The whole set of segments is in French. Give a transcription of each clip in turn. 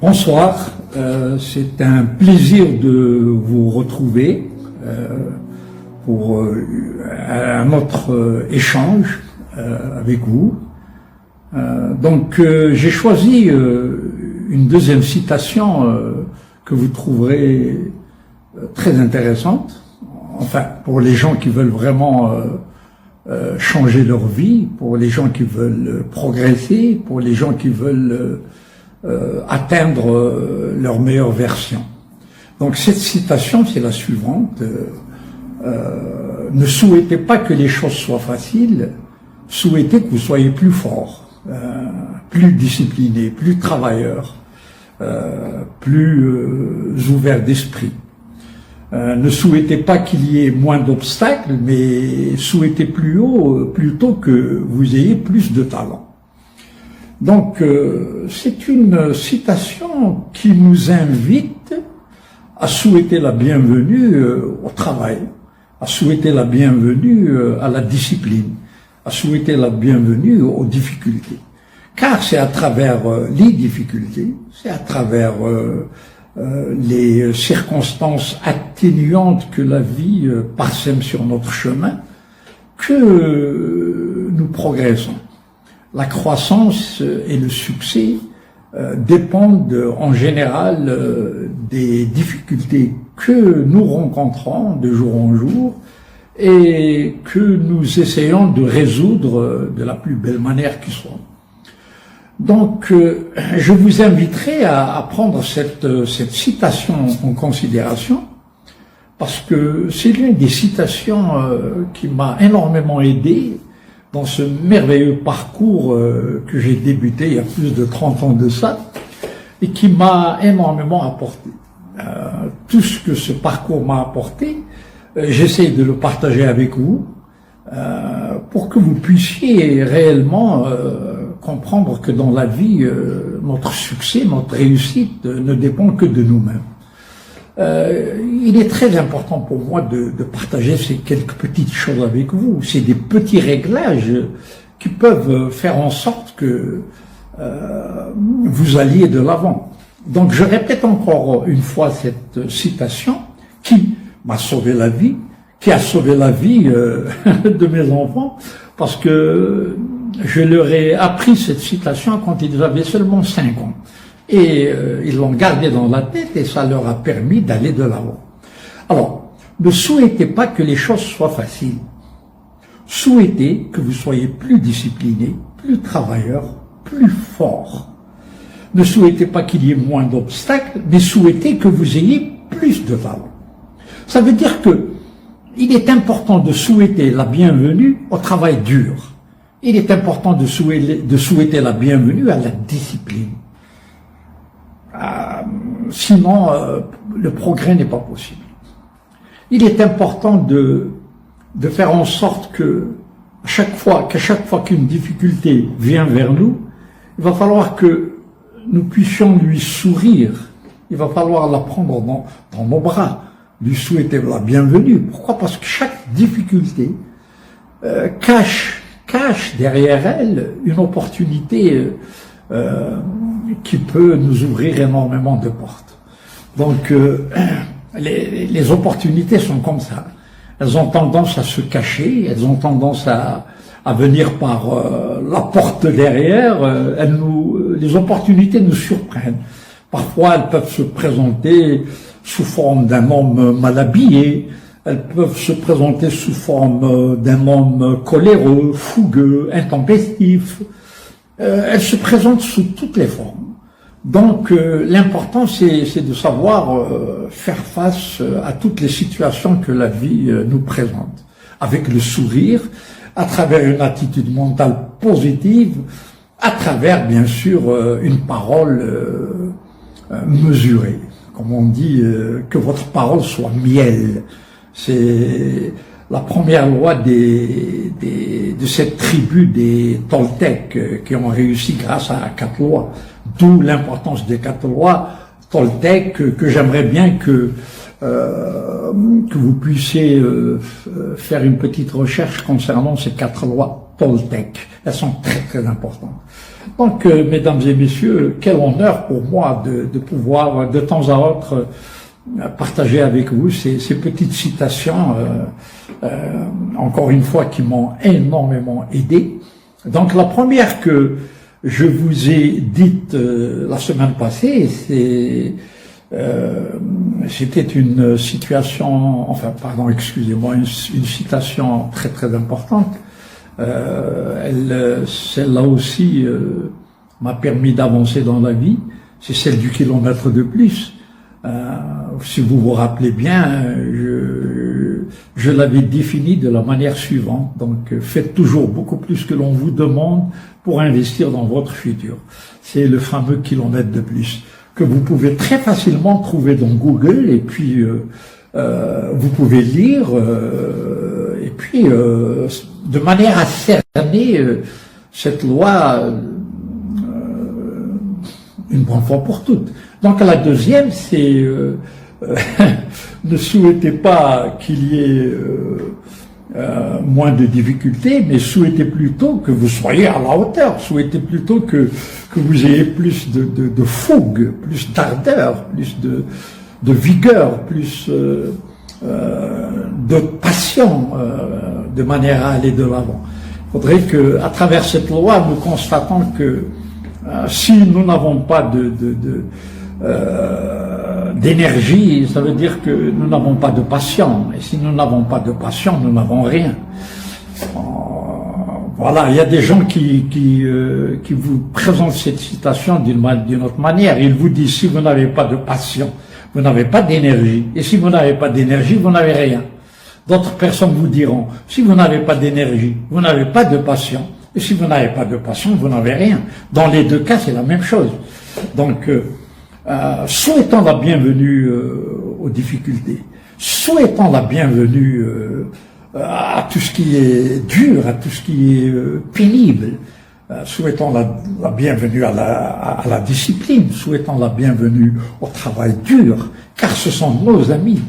Bonsoir, c'est un plaisir de vous retrouver pour un autre échange avec vous. J'ai choisi une deuxième citation que vous trouverez très intéressante, enfin pour les gens qui veulent vraiment changer leur vie, pour les gens qui veulent progresser, pour les gens qui veulent atteindre leur meilleure version. Donc cette citation, c'est la suivante. Ne souhaitez pas que les choses soient faciles, souhaitez que vous soyez plus fort, plus discipliné, plus travailleur, plus ouvert d'esprit. Ne souhaitez pas qu'il y ait moins d'obstacles, mais souhaitez plus haut, plutôt que vous ayez plus de talent. Donc, c'est une citation qui nous invite à souhaiter la bienvenue au travail, à souhaiter la bienvenue à la discipline, à souhaiter la bienvenue aux difficultés. Car c'est à travers les difficultés, c'est à travers les circonstances atténuantes que la vie parsème sur notre chemin que nous progressons. La croissance et le succès dépendent en général des difficultés que nous rencontrons de jour en jour et que nous essayons de résoudre de la plus belle manière qui soit. Donc, je vous inviterai à prendre cette citation en considération parce que c'est l'une des citations qui m'a énormément aidé dans ce merveilleux parcours que j'ai débuté il y a plus de 30 ans de ça et qui m'a énormément apporté. Tout ce que ce parcours m'a apporté, j'essaie de le partager avec vous pour que vous puissiez réellement comprendre que dans la vie, notre succès, notre réussite ne dépend que de nous-mêmes. Il est très important pour moi de partager ces quelques petites choses avec vous. C'est des petits réglages qui peuvent faire en sorte que vous alliez de l'avant. Donc je répète encore une fois cette citation qui m'a sauvé la vie, qui a sauvé la vie de mes enfants, parce que je leur ai appris cette citation quand ils avaient seulement 5 ans. Et ils l'ont gardé dans la tête et ça leur a permis d'aller de l'avant. Alors, ne souhaitez pas que les choses soient faciles. Souhaitez que vous soyez plus discipliné, plus travailleur, plus fort. Ne souhaitez pas qu'il y ait moins d'obstacles, mais souhaitez que vous ayez plus de talent. Ça veut dire que il est important de souhaiter la bienvenue au travail dur. Il est important de souhaiter la bienvenue à la discipline. Sinon, le progrès n'est pas possible. Il est important de faire en sorte qu'à chaque fois qu'une difficulté vient vers nous, il va falloir que nous puissions lui sourire. Il va falloir la prendre dans nos bras, lui souhaiter la bienvenue. Pourquoi? Parce que chaque difficulté cache derrière elle une opportunité qui peut nous ouvrir énormément de portes. Donc, les opportunités sont comme ça. Elles ont tendance à se cacher, elles ont tendance à venir par la porte derrière. Les opportunités nous surprennent. Parfois, elles peuvent se présenter sous forme d'un homme mal habillé, elles peuvent se présenter sous forme d'un homme coléreux, fougueux, intempestif. Elles se présentent sous toutes les formes. Donc, l'important, c'est de savoir faire face à toutes les situations que la vie nous présente, avec le sourire, à travers une attitude mentale positive, à travers, bien sûr, une parole mesurée. Comme on dit, que votre parole soit miel. C'est la première loi de cette tribu des Toltecs qui ont réussi grâce à 4 lois. D'où l'importance des 4 lois Toltecs que j'aimerais bien que vous puissiez faire une petite recherche concernant ces 4 lois. Toltec. Elles sont très très importantes. Donc, mesdames et messieurs, quel honneur pour moi de pouvoir de temps à autre partager avec vous ces petites citations, encore une fois, qui m'ont énormément aidé. Donc, la première que je vous ai dite la semaine passée, c'était une situation, enfin, pardon, excusez-moi, une citation très très importante. Celle-là aussi m'a permis d'avancer dans la vie. C'est celle du kilomètre de plus. Si vous vous rappelez bien, je l'avais définie de la manière suivante. Donc, faites toujours beaucoup plus que l'on vous demande pour investir dans votre futur. C'est le fameux kilomètre de plus que vous pouvez très facilement trouver dans Google, et puis vous pouvez lire, et puis de manière à cerner cette loi une bonne fois pour toutes. Donc la deuxième, c'est ne souhaitez pas qu'il y ait moins de difficultés, mais souhaitez plutôt que vous soyez à la hauteur, souhaitez plutôt que vous ayez plus de fougue, plus d'ardeur, plus de vigueur, plus de passion, de manière à aller de l'avant. Il faudrait que, à travers cette loi, nous constatons que si nous n'avons pas d'énergie, ça veut dire que nous n'avons pas de passion. Et si nous n'avons pas de passion, nous n'avons rien. Voilà, il y a des gens qui vous présentent cette citation d'une autre manière. Ils vous disent, si vous n'avez pas de passion, vous n'avez pas d'énergie. Et si vous n'avez pas d'énergie, vous n'avez rien. D'autres personnes vous diront, si vous n'avez pas d'énergie, vous n'avez pas de passion. Et si vous n'avez pas de passion, vous n'avez rien. Dans les deux cas, c'est la même chose. Donc, souhaitons la bienvenue aux difficultés. Souhaitons la bienvenue à tout ce qui est dur, à tout ce qui est pénible. Souhaitons la bienvenue à la discipline. Souhaitons la bienvenue au travail dur, car ce sont nos amis.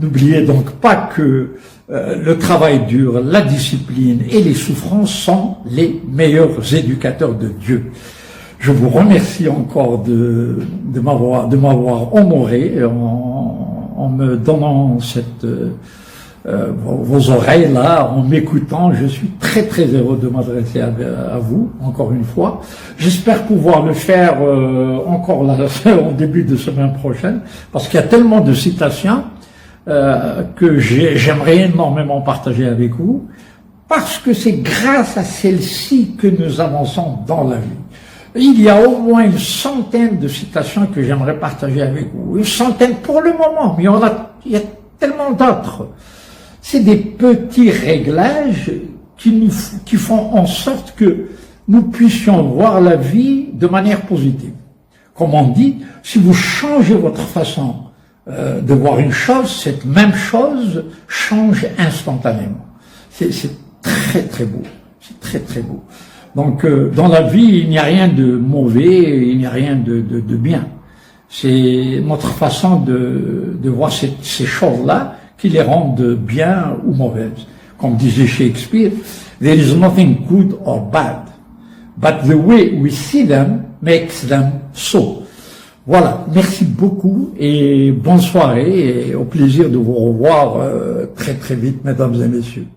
N'oubliez donc pas que le travail dur, la discipline et les souffrances sont les meilleurs éducateurs de Dieu. Je vous remercie encore de m'avoir honoré en me donnant vos oreilles là, en m'écoutant. Je suis très très heureux de m'adresser à vous, encore une fois. J'espère pouvoir le faire encore là, au début de semaine prochaine, parce qu'il y a tellement de citations que j'aimerais énormément partager avec vous, parce que c'est grâce à celle-ci que nous avançons dans la vie. Il y a au moins une centaine de citations que j'aimerais partager avec vous. Une centaine pour le moment, mais il y a tellement d'autres. C'est des petits réglages qui font en sorte que nous puissions voir la vie de manière positive. Comme on dit, si vous changez votre façon de voir une chose, cette même chose change instantanément. C'est très très beau. C'est très très beau. Donc, dans la vie, il n'y a rien de mauvais, il n'y a rien de bien. C'est notre façon de voir ces choses-là qui les rendent bien ou mauvaises. Comme disait Shakespeare, there is nothing good or bad, but the way we see them makes them so. Voilà, merci beaucoup et bonne soirée et au plaisir de vous revoir très très vite, mesdames et messieurs.